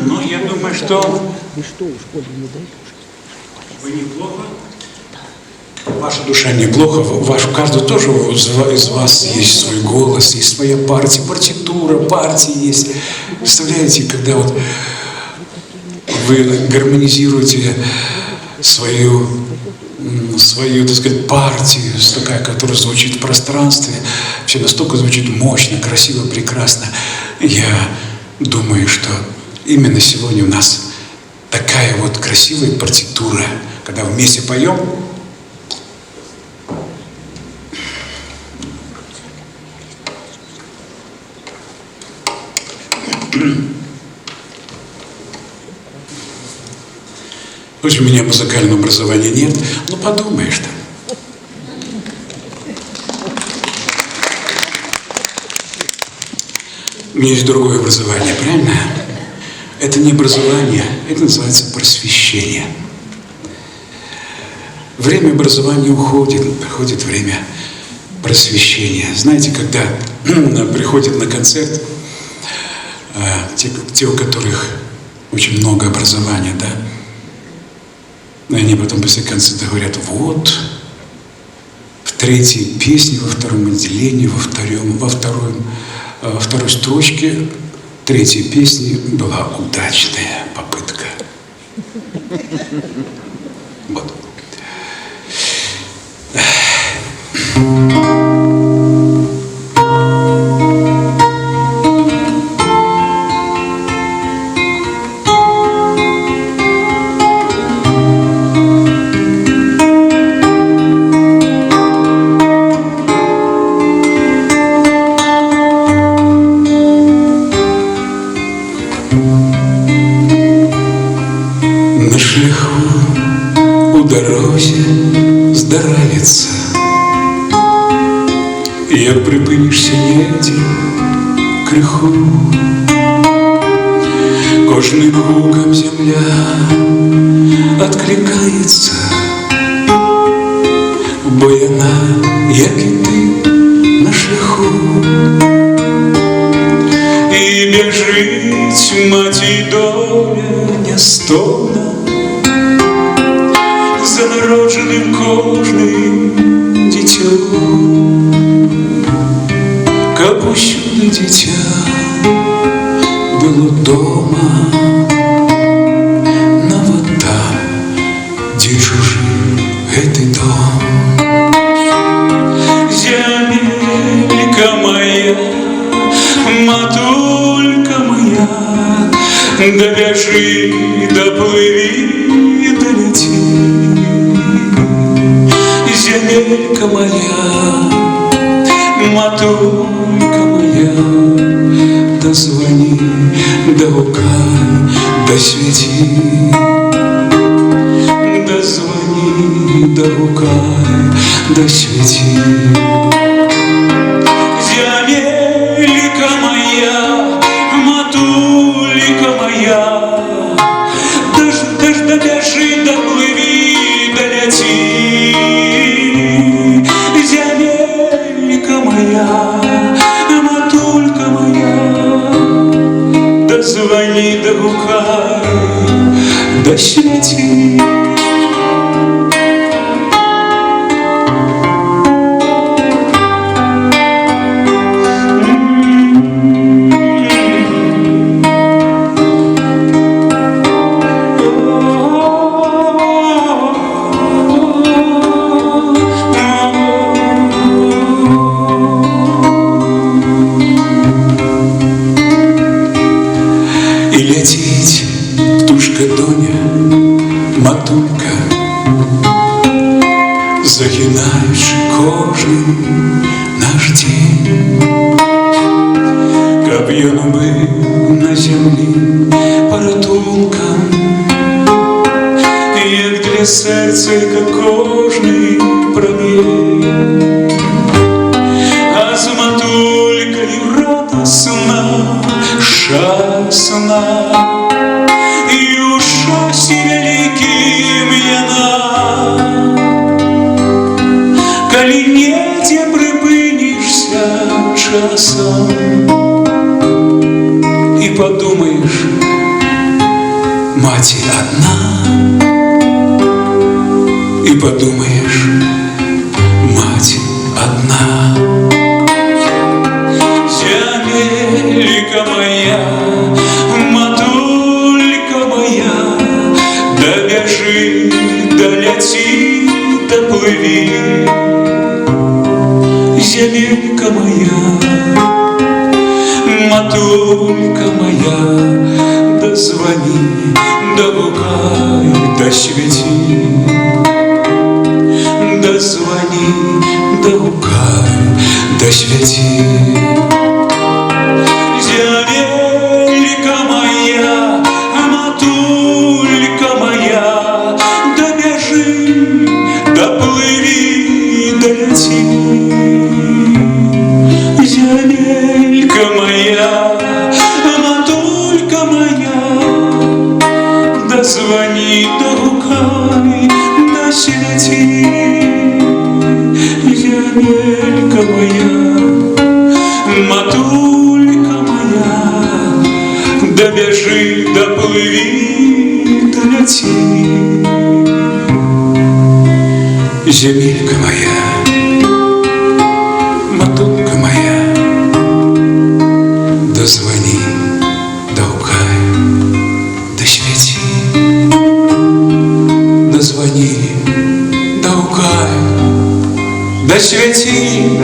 Ну, я думаю, что вы неплохо. Ваша душа неплохо, у каждого тоже из вас есть свой голос, есть своя партия, партитура, партии есть. Представляете, когда вот вы гармонизируете свою, так сказать, партию, такая, которая звучит в пространстве, все настолько звучит мощно, красиво, прекрасно. Я думаю, что именно сегодня у нас такая вот красивая партитура, когда вместе поем. Хоть у меня музыкального образования нет, но подумаешь-то. У меня есть другое образование, правильно? Это не образование, это называется просвещение. Время образования уходит, приходит время просвещения. Знаете, когда приходят на концерт те, у которых очень много образования, да, они потом после концерта говорят: вот, в третьей песне, во втором отделении, во второй строчке третьей песни была удачная попытка. Вот. У дорозі здоровиться, як припинишся єді криху, кожним гуком земля откликається, бо яна, як і ти, на шляху. І біжить маті доля нестомна за народженим кожним дитям, как усюди дитя было дома, но вот там, где чужий этот дом. Земелька моя, матулька моя, добежи, доплыви, долети. Земелька моя, матулька моя, дозвони, догукай, досвети. Дозвони, догукай, досвети. Земелька моя, матулька моя, добежи, доплыви, долети. Земелька моя, матулька моя, дозвони, догукай, досвети. И летит птушка Доня, матулька, загинаючи кожен наш день. Каб'єн був на землі порятунком, як для серця, як кожний промінь. А з матулькою радосна, шасна, і у шасі великим яна. Калі недзе припинишся часом і подумаешь, мать одна, и подумаешь, мать одна. Земелька моя, матулька моя, да бежи, да лети, да плыви. Земелька моя, матулька моя, да звони, да гукай, да свети. Да звони, да гукай, да свети. Земелька моя, матулька моя, да бежи, да плыви, да лети. Земелька моя, матулька моя, да звони, да гукай, да свети. Земелька моя, матулька моя, да бежи, да плыви, да лети. Земелька моя, матулька моя, да звони, да гукай, да свети. Да звони, да гукай, да свети.